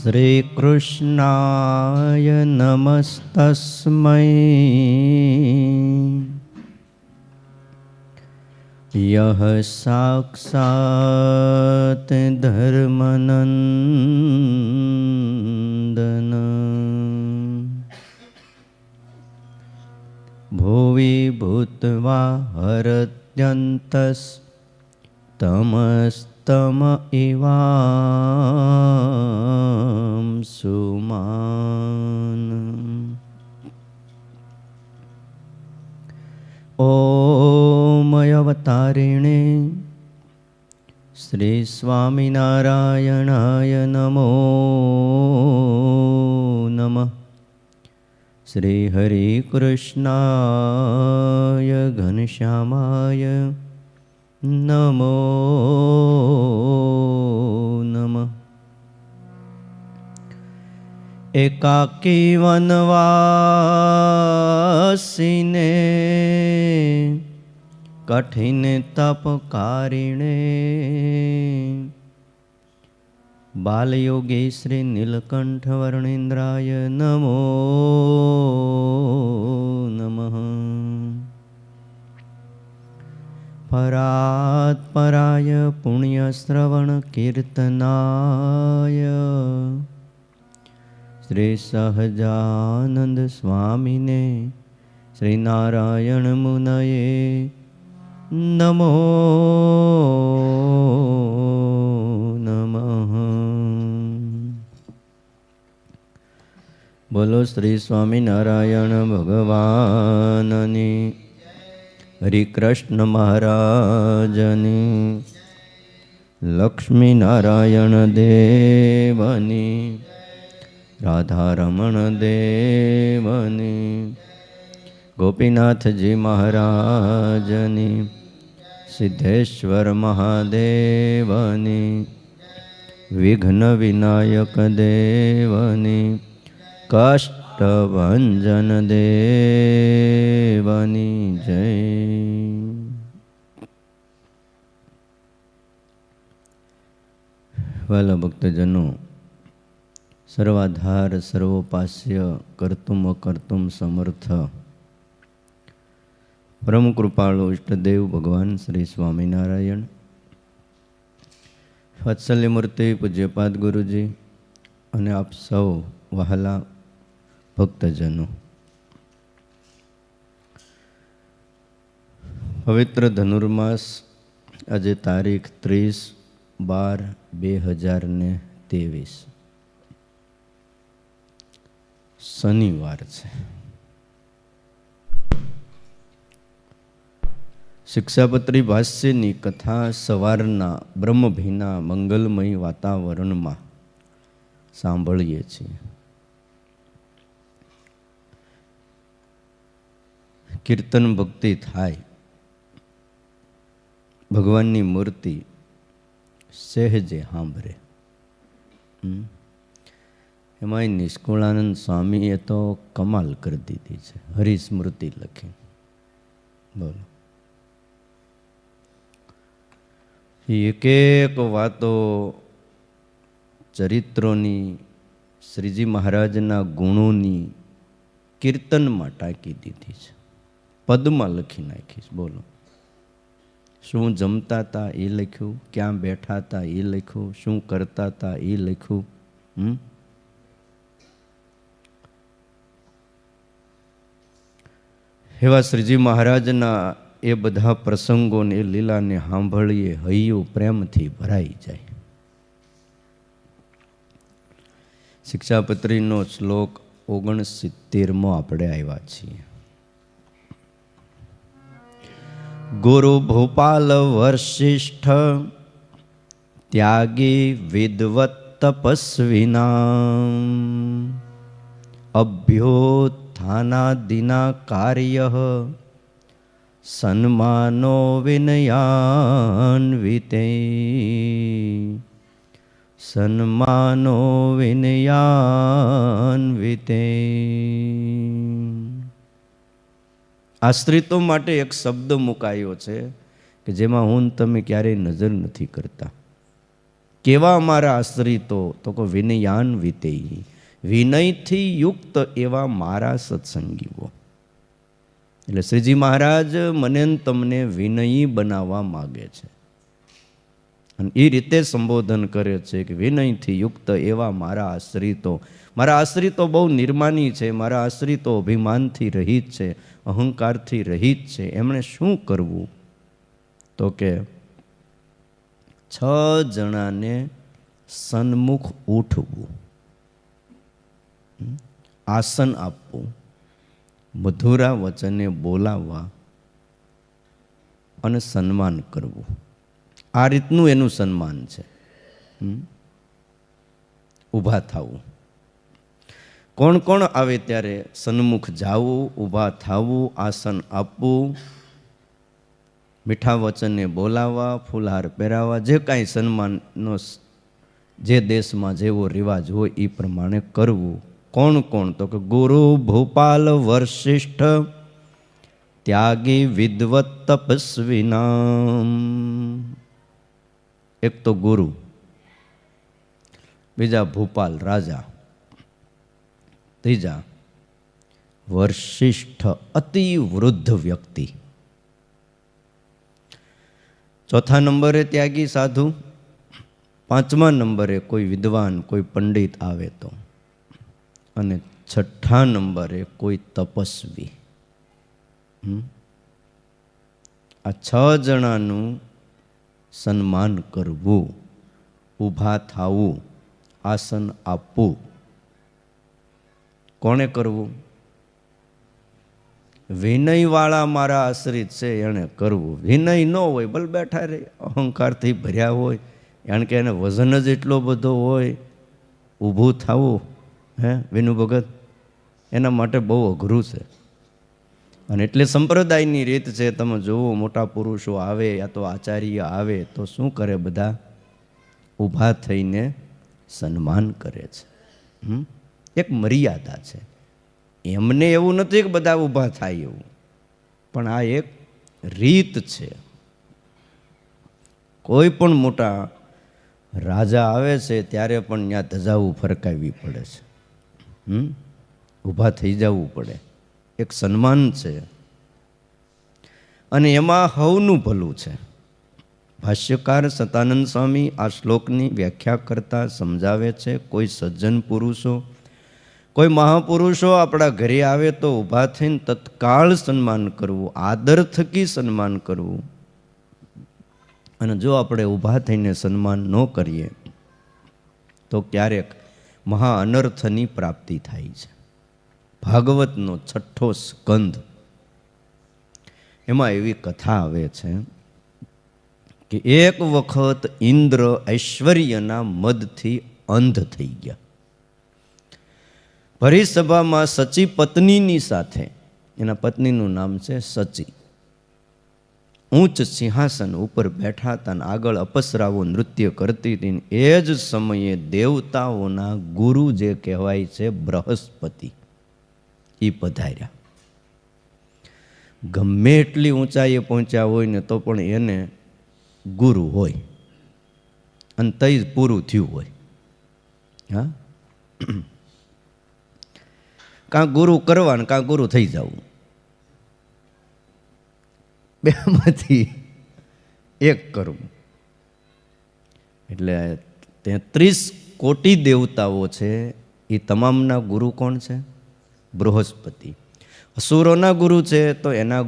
શ્રીકૃષ્ણાય નમસ્તસ્મૈ યહ સાક્ષાત ધર્મનંદન ભુવિ ભૂત્વા હરત્યંતસ તમસ્તમ ઇવાં સુમાન ઓમ અવતારિણે શ્રી સ્વામિનારાયણાય નમો નમઃ. શ્રી હરિ કૃષ્ણાય ઘનશ્યામાય નમો નમઃ. એકાકી વનવાસીને કઠિન તપકારિણે બાલયોગી શ્રી નીલકંઠ વર્ણેન્દ્રાય નમો નમઃ. પરાત્પરાય પુણ્યશ્રવણ કીર્તનાય શ્રી સહજાનંદ સ્વામીને શ્રી નારાયણ મુનયે નમો નમઃ. બોલો શ્રી સ્વામિનારાયણ ભગવાનની, હરિકૃષ્ણ મહારાજની, લક્ષ્મી નારાયણ દેવની, રાધારમણ દેવની, ગોપીનાથજી મહારાજની, સિદ્ધેશ્વર મહાદેવની, વિઘ્ન વિનાયક દેવની, કષ્ટભંજન દેવની જય. વાલા ભક્તજનો, સર્વાધાર સર્વોપાસ્ય કર્તુમ અકર્તુમ સમર્થ પરમ કૃપાળુ ઇષ્ટદેવ ભગવાન શ્રી સ્વામિનારાયણ, વાત્સલ્યમૂર્તિ પૂજ્યપાદ ગુરુજી અને આપ સૌ વહાલા ભક્તજનો, પવિત્ર ધનુર્માસ આજે તારીખ 30/12/2023 શનિવાર છે. શિક્ષાપત્રી ભાષ્યની કથા સવારના બ્રહ્મભીના મંગલમય વાતાવરણમાં સાંભળીએ છીએ. કીર્તન ભક્તિ થાય, ભગવાનની મૂર્તિ સહેજે સાંભળે. એમાંય નિષ્કુળાનંદ સ્વામીએ તો કમાલ કરી દીધી છે, હરિસ્મૃતિ લખી. બોલો, એક એક વાતો ચરિત્રોની, શ્રીજી મહારાજના ગુણોની કીર્તનમાં ટાંકી દીધી છે, પદમાં લખી નાખીશ. બોલો, શું જમતા હતા એ લખ્યું, ક્યાં બેઠા હતા એ લખ્યું, શું કરતા હતા એ લખ્યું. એવા શ્રીજી મહારાજના એ બધા પ્રસંગોને, એ લીલાને સાંભળીએ હૈયું પ્રેમથી ભરાઈ જાય. શિક્ષાપત્રીનો શ્લોક 69મો આપણે આવ્યા છીએ. ગુરુ ભૂપાલ વશિષ્ઠ ત્યાગી વિદવત તપસ્વિના અભ્યોત્થાનાદિના કાર્ય સન્માનો વિનયાન્વિતે સન્માનો વિનયાન્વિતે. આશ્રિતો માટે એક શબ્દ મુકાયો છે કે જેમાં હું તમે ક્યારેય નજર નથી કરતા. કેવા મારા આશ્રિતો, તો કે વિનયાન વિતેય, વિનયથી યુક્ત એવા મારા સત્સંગીઓ. એટલે શ્રીજી મહારાજ મને તમને વિનયી બનાવવા માગે છે અને એ રીતે સંબોધન કરે છે કે વિનયથી યુક્ત એવા મારા આશ્રિતો. મારા આશ્રિતો બહુ નિર્માની છે, મારા આશ્રિતો અભિમાનથી રહિત છે, અહંકારથી રહિત છે. એમણે શું કરવું? તો કે 6 જણાને સન્મુખ ઉઠવું, આસન આપવું, મધુરા વચને બોલાવવા અને સન્માન કરવું. આ રીતનું એનું સન્માન છે. ઊભા થવું. કોણ કોણ આવે ત્યારે સન્મુખ જાવું, ઊભા થવું, આસન આપવું, મીઠા વચને બોલાવવા, ફૂલહાર પહેરાવવા, જે કાંઈ સન્માનનો જે દેશમાં જેવો રિવાજ હોય એ પ્રમાણે કરવું. કોણ કોણ? તો કે ગુરુ ભૂપાલ વશિષ્ઠ ત્યાગી વિદ્વત તપસ્વીનામ. એક તો ગુરુ, બીજા ભૂપાલ રાજા, ત્રીજા વશિષ્ઠ અતિ વૃદ્ધ વ્યક્તિ, ચોથા નંબરે ત્યાગી સાધુ, પાંચમા નંબરે કોઈ વિદ્વાન, કોઈ પંડિત આવે તો, અને છઠ્ઠા નંબરે કોઈ તપસ્વી. આ 6 જણાનું સન્માન કરવું, ઊભા થવું, આસન આપવું. કોણે કરવું? વિનયવાળા મારા આશ્રિત છે એણે કરવું. વિનય ન હોય, ભલે બેઠા રહે, અહંકારથી ભર્યા હોય, કારણ કે એને વજન જ એટલો બધો હોય, ઊભું થવું વિનુ ભગત એના માટે બહુ અઘરું છે. અને એટલે સંપ્રદાયની રીત છે, તમે જુઓ મોટા પુરુષો આવે યા તો આચાર્ય આવે તો શું કરે? બધા ઊભા થઈને સન્માન કરે છે. એક મર્યાદા છે. એમને એવું નથી કે બધા ઊભા થાય એવું, પણ આ એક રીત છે. કોઈ પણ મોટા રાજા આવે છે ત્યારે પણ ત્યાં ધજાવું ફરકાવવી પડે છે, ઊભા થઈ જવું પડે. એક સન્માન છે અને એમાં હવનું ભલું છે. ભાષ્યકાર સતાનંદ સ્વામી આ શ્લોકની વ્યાખ્યા કરતા સમજાવે છે, કોઈ સજ્જન પુરુષો, કોઈ મહાપુરુષો આપણા ઘરે આવે તો ઊભા થઈને તત્કાળ સન્માન કરવું, આદર થકી સન્માન કરવું. અને જો આપણે ઊભા થઈને સન્માન ન કરીએ તો ક્યારેક મહા અનર્થની પ્રાપ્તિ થાય છે. ભાગવતનો 6ઠ્ઠો સ્કંધ, એમાં એવી કથા આવે છે કે એક વખત ઇન્દ્ર ઐશ્વર્યના મદથી અંધ થઈ ગયા. પરિસભામાં સચી પત્નીની સાથે, એના પત્નીનું નામ છે સચી, ઊંચ સિંહાસન ઉપર બેઠા હતા અને આગળ અપસરાઓ નૃત્ય કરતી હતી. એ જ સમયે દેવતાઓના ગુરુ જે કહેવાય છે બૃહસ્પતિ, એ પધાર્યા. ગમે એટલી ઊંચાઈએ પહોંચ્યા હોય ને તો પણ એને ગુરુ હોય અને તઈ જ પૂરું થયું હોય. હા, કાં ગુરુ કરવા ને કાં ગુરુ થઈ જવું, બેમાંથી એક કરવું. એટલે 33 કોટી દેવતાઓ છે, એ તમામના ગુરુ કોણ છે? બૃહસ્પતિ. અસુરોના ગુરુ છે તો એના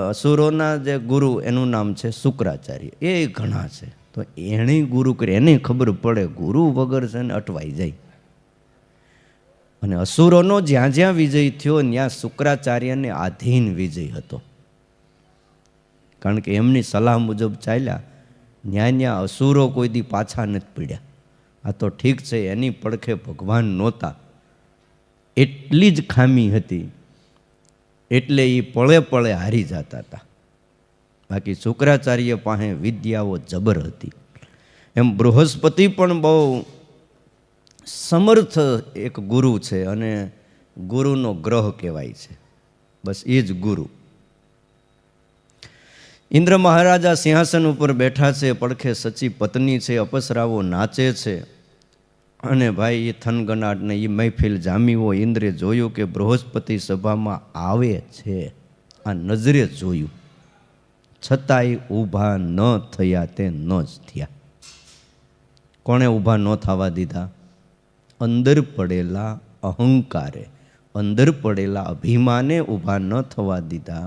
અસુરોના જે ગુરુ એનું નામ છે શુક્રાચાર્ય. એ ઘણા છે, તો એણે ગુરુ કરી, એને ખબર પડે ગુરુ વગર છે ને અટવાઈ જાય. અને અસુરોનો જ્યાં જ્યાં વિજય થયો ત્યાં શુક્રાચાર્યને આધીન વિજય હતો, કારણ કે એમની સલાહ મુજબ ચાલ્યા. ન્યા ન્યા અસુરો કોઈ દી પાછા નથી પડ્યા. આ તો ઠીક છે એની પડખે ભગવાન નહોતા, એટલી જ ખામી હતી, એટલે એ પળે પળે હારી જતા હતા. બાકી શુક્રાચાર્ય પાસે વિદ્યાઓ જબર હતી. એમ બૃહસ્પતિ પણ બહુ સમર્થ એક ગુરુ છે અને ગુરુનો ગ્રહ કહેવાય છે. બસ એ જ ગુરુ. ઇન્દ્ર મહારાજા સિંહાસન ઉપર બેઠા છે, પડખે સચી પત્ની છે, અપસરાઓ નાચે છે. અને ભાઈ એ થનગનાટને એ મહેફિલ જામી હોય. ઇન્દ્રે જોયું કે બૃહસ્પતિ સભામાં આવે છે, આ નજરે જોયું, છતાંય ઊભા ન થયા તે ન જ થયા. કોણે ઊભા ન થવા દીધા? અંદર પડેલા અહંકારે, અંદર પડેલા અભિમાને ઊભા ન થવા દીધા.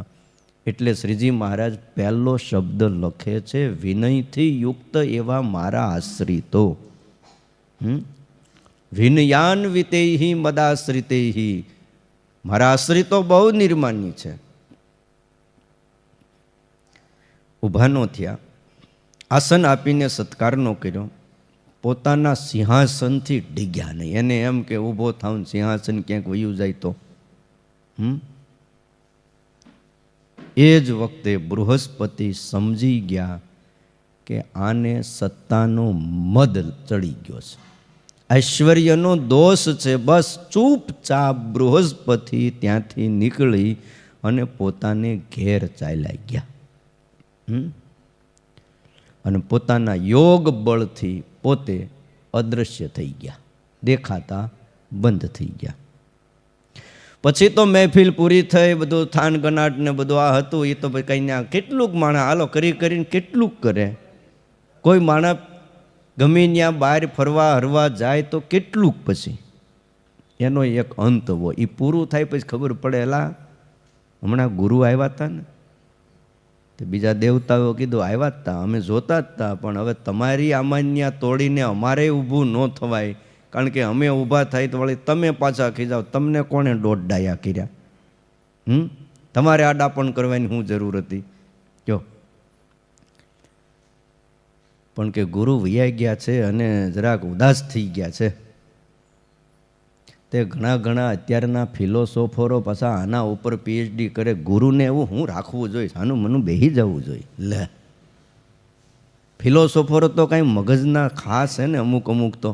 એટલે શ્રીજી મહારાજ પહેલો શબ્દ લખે છે, વિનયથી યુક્ત એવા મારા આશ્રિતો. વિનયાન્વિતૈહિ મદાશ્રિતૈહિ. મારા આશ્રિતો બહુ નિર્માની છે. ઊભા ન થયા, આસન આપીને સત્કાર ન કર્યો, પોતાના સિંહાસનથી ડીગ્યા નહીં. એને એમ કે ઊભો થાવ સિંહાસન ક્યાંક વયું જાય તો. એ જ વખતે બૃહસ્પતિ સમજી ગયા કે આને સત્તાનો મદ ચડી ગયો છે, ઐશ્વર્યનો દોષ છે. બસ ચૂપચાપ બૃહસ્પતિ ત્યાંથી નીકળી અને પોતાને ઘેર ચાલ્યા ગયા. અને પોતાના યોગ બળથી પોતે અદૃશ્ય થઈ ગયા, દેખાતા બંધ થઈ ગયા. પછી તો મહેફિલ પૂરી થઈ, બધું થાન ગનાટ ને બધું આ હતું. એ તો ભાઈ કંઈ ના, કેટલુંક માણસ હાલો કરી કરીને કેટલુંક કરે. કોઈ માણસ ગમે ત્યાં બહાર ફરવા હરવા જાય તો કેટલુંક પછી એનો એક અંત હોય. એ પૂરું થાય પછી ખબર પડે, એલા હમણાં ગુરુ આવ્યા હતા ને, તો બીજા દેવતાઓ કીધું આવ્યા જ હતા, અમે જોતા જ હતા, પણ હવે તમારી આમાન્યા તોડીને અમારે ઊભું ન થવાય, કારણ કે અમે ઊભા થાય તો વળી તમે પાછા ખીજાવ. તમને કોણે દોઢ ડાયા કર્યા? તમારે આડા પણ કરવાની શું જરૂર હતી? જો પણ કે ગુરુ વૈયા ગયા છે અને જરાક ઉદાસ થઈ ગયા છે. તે ઘણા અત્યારના ફિલોસોફરો પાછા આના ઉપર પીએચડી કરે, ગુરુને એવું હું રાખવું જોઈએ, આનું મનું બેસી જવું જોઈએ. લે, ફિલોસોફરો તો કાંઈ મગજના ખાસ છે ને અમુક તો.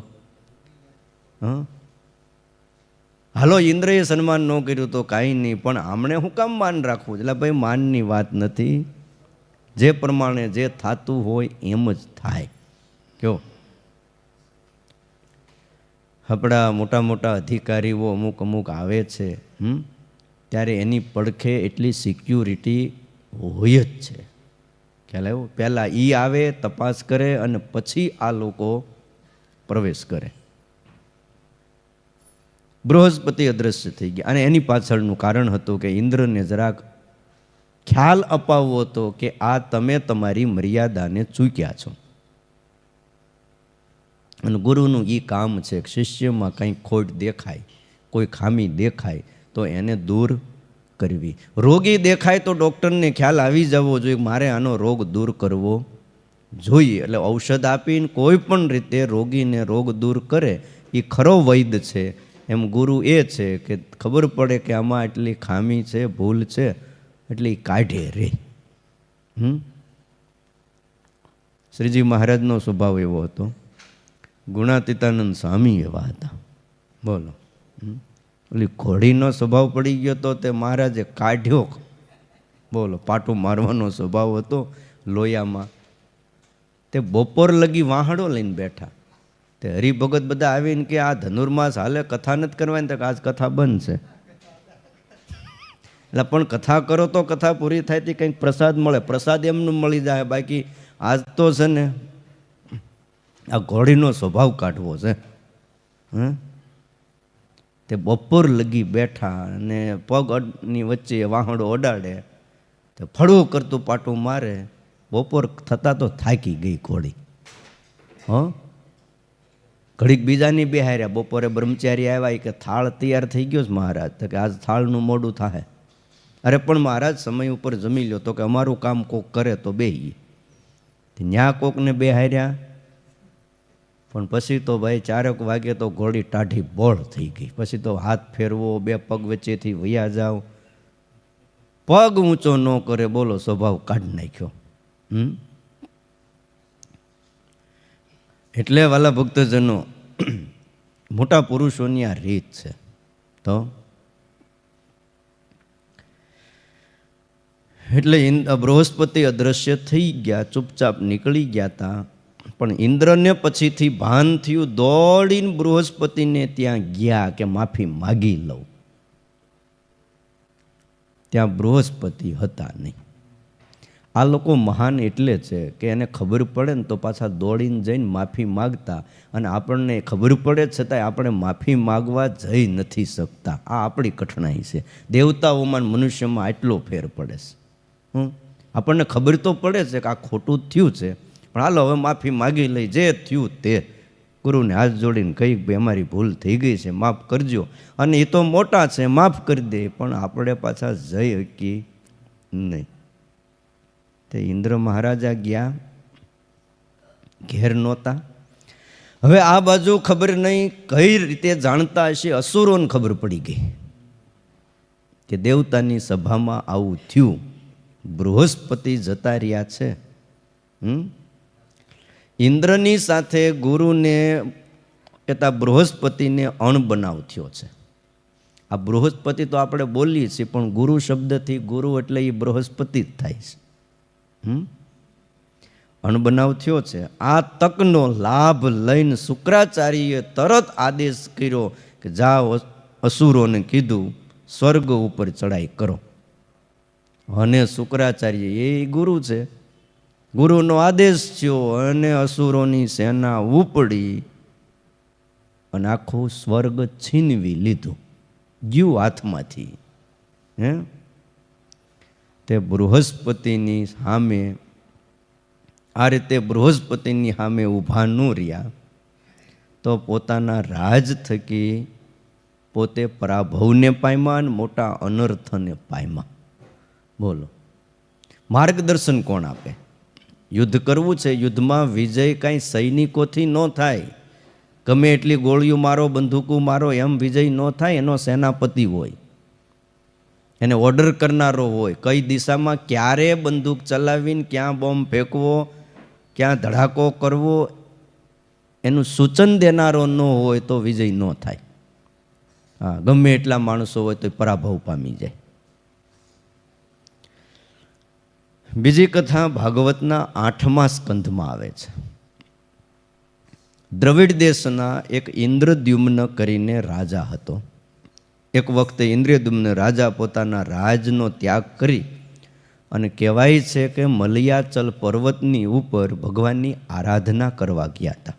હાલો ઇન્દ્રએ સન્માન ન કર્યું તો કાંઈ નહીં, પણ આમણે હું કામ માન રાખવું? એટલે ભાઈ માનની વાત નથી, જે પ્રમાણે જે થતું હોય એમ જ થાય. કયો આપણા મોટા અધિકારીઓ અમુક આવે છે, ત્યારે એની પડખે એટલી સિક્યુરિટી હોય જ છે. ખ્યાલ આવ્યો? પહેલાં એ આવે, તપાસ કરે અને પછી આ લોકો પ્રવેશ કરે. બૃહસ્પતિ અદ્રશ્ય થઈ ગયા અને એની પાછળનું કારણ હતું કે ઇન્દ્રને જરાક ખ્યાલ અપાવવો હતો કે આ તમે તમારી મર્યાદાને ચૂક્યા છો. અને ગુરુનું એ કામ છે કે શિષ્યમાં કંઈ ખોટ દેખાય, કોઈ ખામી દેખાય તો એને દૂર કરવી. રોગી દેખાય તો ડૉક્ટરને ખ્યાલ આવી જવો જોઈએ, મારે આનો રોગ દૂર કરવો જોઈએ. એટલે ઔષધ આપીને કોઈ પણ રીતે રોગીને રોગ દૂર કરે એ ખરો વૈદ છે. એમ ગુરુ એ છે કે ખબર પડે કે આમાં એટલી ખામી છે, ભૂલ છે, એટલે એ કાઢે રે. શ્રીજી મહારાજનો સ્વભાવ એવો હતો, ગુણાતીતાનંદ સ્વામી એવા હતા. બોલો, ઓલી ઘોડીનો સ્વભાવ પડી ગયો તો તે મહારાજે કાઢ્યો. બોલો, પાટું મારવાનો સ્વભાવ હતો લોયામાં. તે બપોર લગી વાહડો લઈને બેઠા. તે હરિભગત બધા આવીને કે આ ધનુર્માસ હાલે, કથા નથી કરવાની, તો આજ કથા બંધ છે. એટલે પણ કથા કરો તો કથા પૂરી થાય તે કંઈક પ્રસાદ મળે, પ્રસાદ એમનું મળી જાય. બાકી આજ તો છે ને આ ઘોડીનો સ્વભાવ કાઢવો છે. તે બપોર લગી બેઠા અને પગની વચ્ચે વાહડો ઓડાડે, તો ફળવું કરતું પાટું મારે. બપોર થતાં તો થાકી ગઈ ઘોડી. ઘડીક બીજાની બેહાર્યા. બપોરે બ્રહ્મચારી આવ્યા કે થાળ તૈયાર થઈ ગયો છે મહારાજ, તો કે આજ થાળનું મોડું થાય. અરે પણ મહારાજ સમય ઉપર જમી લ્યો, તો કે અમારું કામ કોક કરે તો બેહીએ. ન્યા કોકને બેહાર્યા, પણ પછી તો ભાઈ 4 વાગે તો ઘોડી ટાઢી બોળ થઈ ગઈ. પછી તો હાથ ફેરવો, 2 પગ વચ્ચેથી વયા જાઓ, પગ ઊંચો ન કરે. બોલો, સ્વભાવ કાઢી નાખ્યો. એટલે વાલા ભક્તજનો, મોટા પુરુષોની આ રીત છે. તો એટલે બૃહસ્પતિ અદૃશ્ય થઈ ગયા, ચૂપચાપ નીકળી ગયા હતા. પણ ઇન્દ્રને પછીથી ભાન થયું, દોડીને બૃહસ્પતિને ત્યાં ગયા કે માફી માગી લઉં. ત્યાં બૃહસ્પતિ હતા નહીં. આ લોકો મહાન એટલે છે કે એને ખબર પડે ને તો પાછા દોડીને જઈને માફી માગતા, અને આપણને ખબર પડે છતાંય આપણે માફી માગવા જઈ નથી શકતા. આ આપણી કઠણાઈ છે. દેવતાઓમાં મનુષ્યમાં આટલો ફેર પડે છે. આપણને ખબર તો પડે છે કે આ ખોટું થયું છે, પણ હાલો હવે માફી માગી લઈ, જે થયું તે. ગુરુને હાથ જોડીને કહી ભાઈ અમારી ભૂલ થઈ ગઈ છે, માફ કરજો. અને એ તો મોટા છે, માફ કરી દે, પણ આપણે પાછા જઈ શકી નહીં. તે ઇન્દ્ર મહારાજા ગયા, ઘેર નહોતા. હવે આ બાજુ ખબર નહીં કઈ રીતે જાણતા હશે, અસુરોને ખબર પડી ગઈ કે દેવતાની સભામાં આવું થયું, બૃહસ્પતિ જતા રહ્યા છે. ઇન્દ્રની સાથે ગુરુને કહેતા બૃહસ્પતિને અણબનાવ થયો છે. આ બૃહસ્પતિ તો આપણે બોલીએ છીએ, પણ ગુરુ શબ્દથી ગુરુ એટલે એ બૃહસ્પતિ જ થાય છે. અણબનાવ થયો છે. આ તકનો લાભ લઈને શુક્રાચાર્યએ તરત આદેશ કર્યો કે જાઓ, અસુરોને કીધું સ્વર્ગ ઉપર ચડાઈ કરો. અને શુક્રાચાર્ય એ ગુરુ છે, ગુરુનો આદેશ થયો અને અસુરોની સેના ઉપડી અને આખું સ્વર્ગ છીનવી લીધું, ગયું હાથમાંથી. તે બૃહસ્પતિની સામે આ રીતે બૃહસ્પતિની સામે ઊભા ન રહ્યા તો પોતાના રાજ થકી પોતે પરાભવને પામ્યા અને મોટા અનર્થને પામ્યા. બોલો, માર્ગદર્શન કોણ આપે? યુદ્ધ કરવું છે, યુદ્ધમાં વિજય કાંઈ સૈનિકોથી ન થાય. ગમે એટલી ગોળીઓ મારો, બંદૂકો મારો, એમ વિજય ન થાય. એનો સેનાપતિ હોય, એને ઓર્ડર કરનારો હોય, કઈ દિશામાં ક્યારે બંદૂક ચલાવીને ક્યાં બોમ્બ ફેંકવો, ક્યાં ધડાકો કરવો, એનું સૂચન દેનારો ન હોય તો વિજય ન થાય. હા, ગમે એટલા માણસો હોય તો પરાભવ પામી જાય. બીજી કથા ભાગવતના 8મા સ્કંધમાં આવે છે. દ્રવિડ દેશના એક ઇન્દ્રદ્યુમ્ન કરીને રાજા હતો. એક વખતે ઇન્દ્રદ્યુમ્ન રાજા પોતાના રાજનો ત્યાગ કરી અને કહેવાય છે કે મલયાચલ પર્વતની ઉપર ભગવાનની આરાધના કરવા ગયા હતા.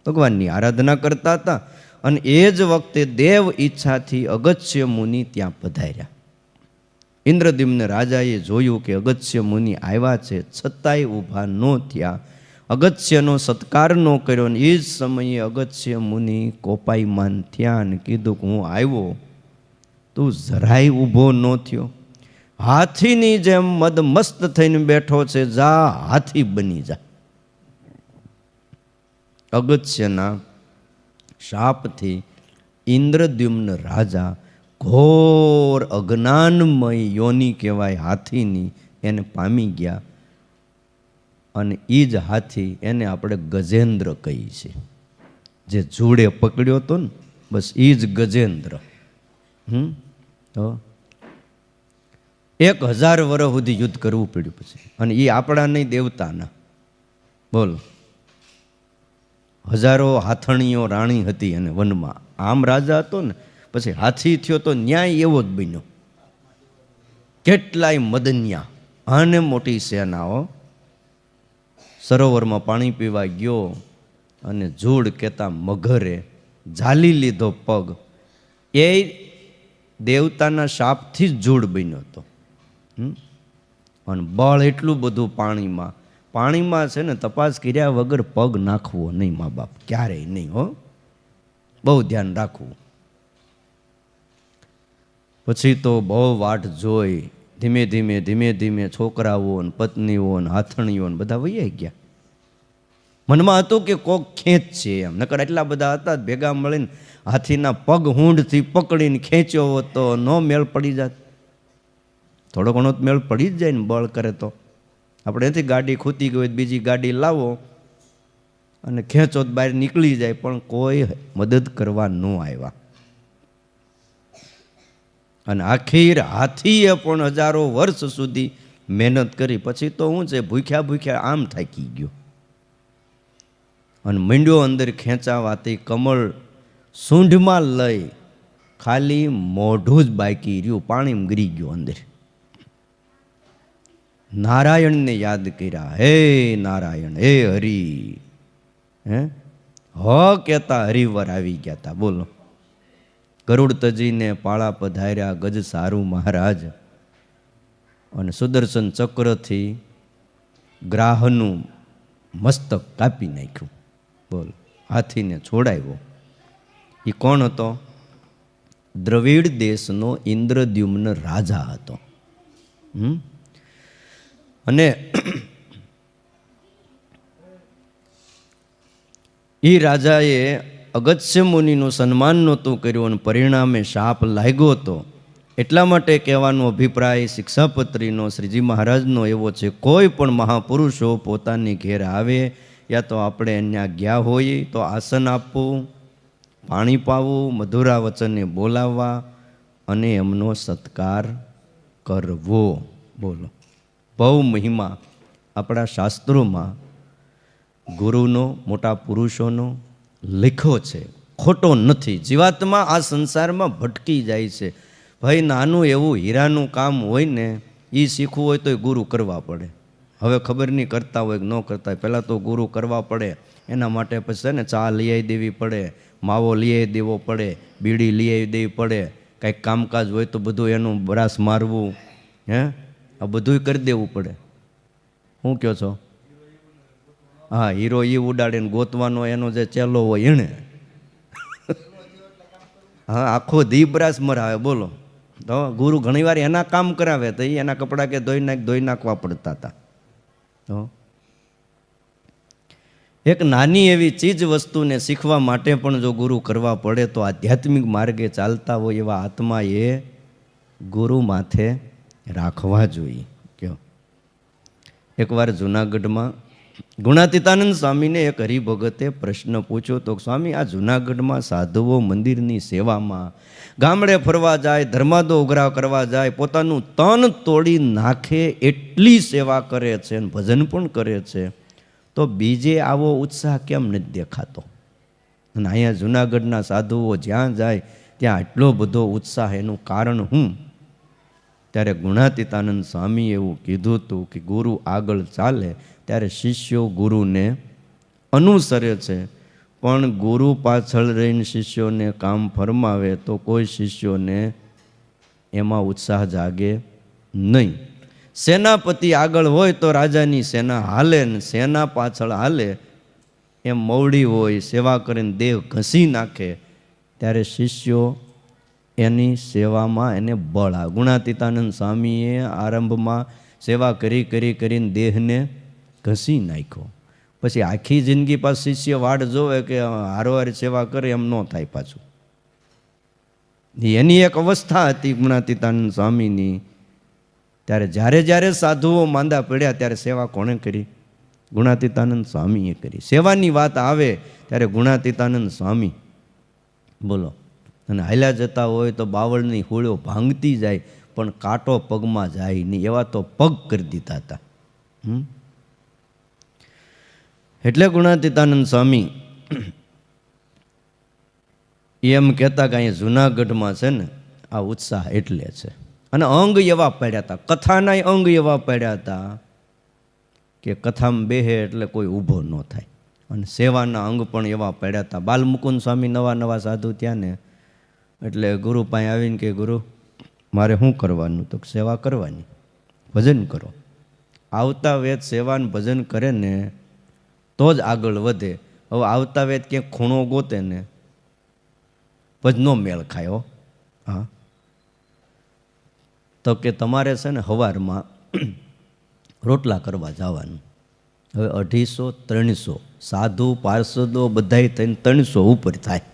ભગવાનની આરાધના કરતા હતા અને એ જ વખતે દેવ ઈચ્છાથી અગસ્ત્ય મુનિ ત્યાં પધાર્યા. ઇન્દ્રદ્યુમ્ન રાજાએ જોયું કે અગસ્ત્ય મુનિ આવ્યા છે, છતાંય ઊભા ન થયા, અગસ્ત્યનો સત્કાર ન કર્યો. અને એ જ સમયે અગસ્ત્ય મુનિ કોપાયમાન થયા અને કીધું કે હું આવ્યો, તું જરાય ઊભો ન થયો, હાથીની જેમ મદમસ્ત થઈને બેઠો છે, જા હાથી બની જા. અગસ્ત્યના શાપથી ઇન્દ્રદ્યુમ્ન રાજા ઘોર અજ્ઞાનમય યોની કહેવાય હાથીની, એને પામી ગયા. અને એ જ હાથી એને આપણે ગજેન્દ્ર કહીએ છીએ. જે જોડે પકડ્યો હતો ને, બસ એ જ ગજેન્દ્ર. તો 1000 વર્ષ સુધી યુદ્ધ કરવું પડ્યું પછી. અને એ આપણા નહીં, દેવતાના. બોલો, હજારો હાથણીઓ રાણી હતી અને વનમાં. આમ રાજા હતો ને, પછી હાથી થયો તો ન્યાય એવો જ બન્યો. કેટલાય મદન્યા અને મોટી સેનાઓ. સરોવરમાં પાણી પીવા ગયો અને જોડ કહેતા મગરે ઝાલી લીધો પગ. એ દેવતાના શાપથી જ જોડ બન્યો હતો. અને બળ એટલું બધું પાણીમાં છે ને, તપાસ કર્યા વગર પગ નાખવો નહીં, મા બાપ ક્યારેય નહીં. હો, બહુ ધ્યાન રાખવું. પછી તો બહુ વાટ જોઈ, ધીમે ધીમે છોકરાઓ ને પત્નીઓ ને હાથણીઓ ને બધા વૈયા ગયા. મનમાં હતું કે કોક ખેંચ છે એમ, નકર એટલા બધા હતા ભેગા મળીને હાથીના પગ હૂંઢથી પકડીને ખેંચ્યો હોત તો ન મેળ પડી જાત. થોડો ઘણો મેળ પડી જ જાય ને, બળ કરે તો. આપણે એથી ગાડી ખૂતી ગઈ હોય બીજી ગાડી લાવો અને ખેંચો તો બહાર નીકળી જાય, પણ કોઈ મદદ કરવા ન આવ્યા. અને આખીર હાથીએ પણ હજારો વર્ષ સુધી મહેનત કરી, પછી તો શું છે, ભૂખ્યા ભૂખ્યા આમ થાકી ગયો અને મંડ્યો અંદર ખેંચાવાથી કમળ સૂંઢમાં લઈ ખાલી મોઢું જ બાકી રહ્યું, પાણીમાં ગરી ગયો અંદર. નારાયણને યાદ કર્યા, હે નારાયણ, હે હરિ, હે કહેતા હરિવર આવી ગયા હતા. બોલો, ગરુડતજીને પાળા પધાર્યા ગજ સારું મહારાજ, અને સુદર્શન ચક્રથી ગ્રાહનું મસ્તક કાપી નાખ્યું. બોલો, હાથીને છોડાવ્યો. એ કોણ હતો? દ્રવિડ દેશનો ઇન્દ્રદ્યુમ્ન રાજા હતો. અને એ રાજાએ અગસ્ત્ય મુનિનું સન્માન નહોતું કર્યું અને પરિણામે શાપ લાગ્યો હતો. એટલા માટે કહેવાનો અભિપ્રાય શિક્ષાપત્રીનો શ્રીજી મહારાજનો એવો છે, કોઈ પણ મહાપુરુષો પોતાની ઘેર આવે યા તો આપણે અહીંયા ગયા હોઈએ તો આસન આપવું, પાણી પાવું, મધુરા વચને બોલાવવા અને એમનો સત્કાર કરવો. બોલો, બહુ મહિમા આપણા શાસ્ત્રોમાં ગુરુનો, મોટા પુરુષોનો લખ્યો છે, ખોટો નથી. જીવાત્મા આ સંસારમાં ભટકી જાય છે. ભાઈ, નાનું એવું હીરાનું કામ હોય ને, એ શીખવું હોય તો ગુરુ કરવા પડે. હવે ખબર નહીં કરતા હોય કે ન કરતા હોય, પહેલાં તો ગુરુ કરવા પડે. એના માટે પછી ને ચા લઈ આવી દેવી પડે, માવો લઈ આવી દેવો પડે, બીડી લઈ આવી દેવી પડે, કાંઈક કામકાજ હોય તો બધું એનું બ્રાસ મારવું, આ બધું કરી દેવું પડે. શું કહો છો? હા, હીરો એ ઉડાડે ને ગોતવાનો એનો જે ચેલો હોય એને હા, આખો દી બ્રાસ મરાવે. બોલો, તો ગુરુ ઘણીવાર એના કામ કરાવે તો એના કપડાં કે ધોઈ નાખવા પડતા હતા. તો એક નાની એવી ચીજ વસ્તુને શીખવા માટે પણ જો ગુરુ કરવા પડે તો આધ્યાત્મિક માર્ગે ચાલતા હોય એવા આત્મા એ ગુરુ માથે રાખવા જોઈએ. કયો, એકવાર જુનાગઢમાં ગુણાતીતાનંદ સ્વામીને એક હરિભગતે પ્રશ્ન પૂછ્યો તો, સ્વામી, આ જુનાગઢમાં સાધુઓ મંદિરની સેવામાં ગામડે ફરવા જાય, ધર્માદો ઉઘરાવ કરવા જાય, પોતાનું તન તોડી નાખે એટલી સેવા કરે છે અને ભજન પણ કરે છે, તો બીજે આવો ઉત્સાહ કેમ નથી દેખાતો? અને અહીંયા જુનાગઢના સાધુઓ જ્યાં જાય ત્યાં આટલો બધો ઉત્સાહ, એનું કારણ શું? ત્યારે ગુણાતીતાનંદ સ્વામીએ એવું કીધું હતું કે ગુરુ આગળ ચાલે ત્યારે શિષ્યો ગુરુને અનુસરે છે, પણ ગુરુ પાછળ રહીને શિષ્યોને કામ ફરમાવે તો કોઈ શિષ્યોને એમાં ઉત્સાહ જાગે નહીં. સેનાપતિ આગળ હોય તો રાજાની સેના હાલે ને સેના પાછળ હાલે. એમ મવડી હોય, સેવા કરીને દેહ ઘસી નાખે ત્યારે શિષ્યો એની સેવામાં એને બળ આવે. ગુણાતીતાનંદ સ્વામીએ આરંભમાં સેવા કરીને દેહને ઘસી નાખ્યો. પછી આખી જિંદગી પાછું શિષ્ય વાડ જોવે કે હારોહાર સેવા કરે, એમ ન થાય. પાછું એની એક અવસ્થા હતી ગુણાતીતાનંદ સ્વામીની. ત્યારે જ્યારે સાધુઓ માંદા પડ્યા ત્યારે સેવા કોણે કરી? ગુણાતીતાનંદ સ્વામીએ કરી. સેવાની વાત આવે ત્યારે ગુણાતીતાનંદ સ્વામી, બોલો, અને હાલ્યા જતા હોય તો બાવળની હોળીઓ ભાંગતી જાય પણ કાંટો પગમાં જાય નહીં, એવા તો પગ કરી દીધા હતા. એટલે ગુણાતીતાનંદ સ્વામી એમ કહેતા કે અહીંયા જુનાગઢમાં છે ને આ ઉત્સાહ એટલે છે. અને અંગ એવા પડ્યા હતા, કથાના અંગ એવા પડ્યા હતા કે કથામાં બેહે એટલે કોઈ ઊભો ન થાય. અને સેવાના અંગ પણ એવા પડ્યા હતા. બાલમુકુંદ સ્વામી નવા સાધુ ત્યાં ને, એટલે ગુરુ પાસે આવીને કે ગુરુ મારે શું કરવાનું? તો સેવા કરવાની, ભજન કરો. આવતા વેદ સેવાન ભજન કરે ને તો જ આગળ વધે. હવે આવતા વેદ ક્યાંક ખૂણો ગોતે ને ભજનો મેળ ખાયો. હા, તો કે તમારે છે ને સવારમાં રોટલા કરવા જવાનું. હવે 250-300 સાધુ પાર્ષદો બધાય થઈને 300 ઉપર થાય.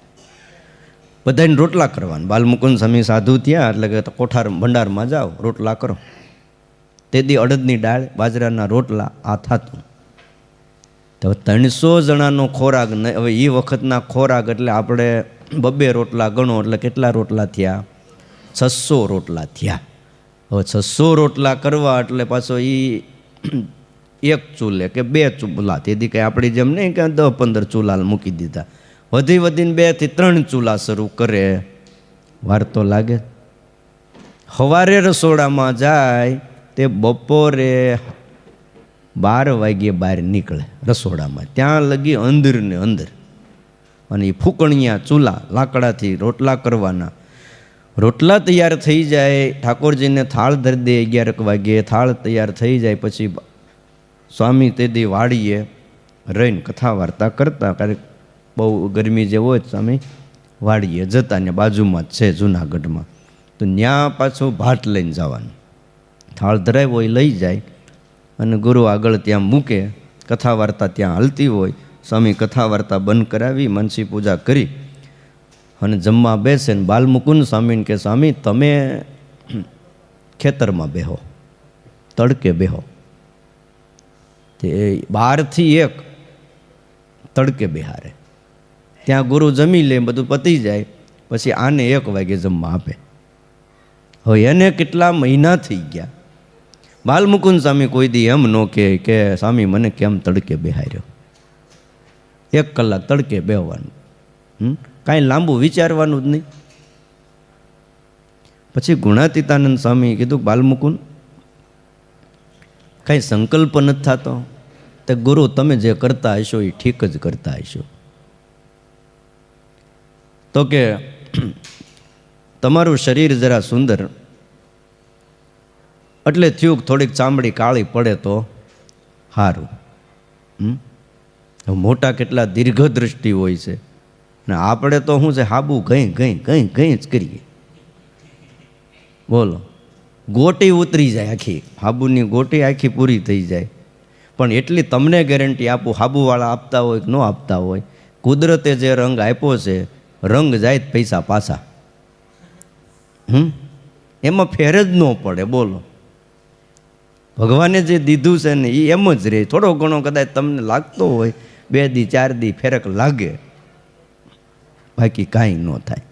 બધાને રોટલા કરવાના. બાલમુકુંદ સ્વામી સાધુ ત્યાં, એટલે કે કોઠાર ભંડારમાં જાઓ, રોટલા કરો. તે દી અડદની દાળ, બાજરાના રોટલા આ થતું. તો 300 જણાનો ખોરાક. હવે એ વખતના ખોરાક એટલે આપણે 2 રોટલા ગણો એટલે કેટલા રોટલા થયા? 600 રોટલા થયા. હવે 600 રોટલા કરવા એટલે પાછો એ એક ચૂલે કે 2 ચૂલા, તેથી કંઈ આપણી જેમ નહીં કે 10-15 ચૂલા મૂકી દીધા, વધીને 2 થી 3 ચૂલા શરૂ કરે. વાર તો લાગે. સવારે રસોડામાં જાય તે બપોરે 12 વાગ્યે બહાર નીકળે રસોડામાં, ત્યાં લગી અંદર ને અંદર. અને એ ફૂકણિયા ચૂલા લાકડાથી રોટલા કરવાના. રોટલા તૈયાર થઈ જાય, ઠાકોરજીને થાળ ધરી દે 11 વાગ્યે, થાળ તૈયાર થઈ જાય પછી સ્વામી તે દી વાડીએ રહીને કથા વાર્તા કરતા. ક્યારેક બહુ ગરમી જે હોય સ્વામી વાડીએ જતા, ને બાજુમાં જ છે જુનાગઢમાં, તો ત્યાં પાછું ભાટ લઈને જવાનું. થાળ ધરાવ્યો એ લઈ જાય અને ગુરુ આગળ ત્યાં મૂકે, કથા વાર્તા ત્યાં હાલતી હોય. સ્વામી કથા વાર્તા બંધ કરાવી, મનસી પૂજા કરી અને જમવા બેસે ને બાલમુકુંદ સ્વામીને કે સ્વામી તમે ખેતરમાં બેહો, તડકે બેહો. તે 12 થી 1 તડકે બેહારે. ત્યાં ગુરુ જમી લે, બધું પતી જાય, પછી આને 1 વાગે જમવા આપે. હવે એને કેટલા મહિના થઈ ગયા. બાલમુકુંદ સ્વામી કોઈ દી એમ ન કે સ્વામી મને કેમ તડકે બેહાર્યો. 1 કલાક તડકે બેહવાનું, કાંઈ લાંબુ વિચારવાનું જ નહીં. પછી ગુણાતીતાનંદ સ્વામી કીધું બાલમુકુંદ કાંઈ સંકલ્પ નથી થતો. તે ગુરુ તમે જે કરતા હશો એ ઠીક જ કરતા હશો. તો કે તમારું શરીર જરા સુંદર, એટલે થયું થોડીક ચામડી કાળી પડે તો સારું. મોટા કેટલા દીર્ઘદ્રષ્ટિ હોય છે, ને આપણે તો શું છે હાબુ ઘઈ જ કરીએ. બોલો, ગોટી ઉતરી જાય આખી, હાબુની ગોટી આખી પૂરી થઈ જાય. પણ એટલી તમને ગેરંટી આપું, હાબુવાળા આપતા હોય કે ન આપતા હોય, કુદરતે જે રંગ આપ્યો છે, રંગ જાય જ પૈસા પાછા. એમાં ફેર જ ન પડે. બોલો, ભગવાને જે દીધું છે ને એ એમ જ રહે. થોડો ઘણો કદાચ તમને લાગતો હોય, 2 દી 4 દી ફેરક લાગે, બાકી કાંઈ ન થાય.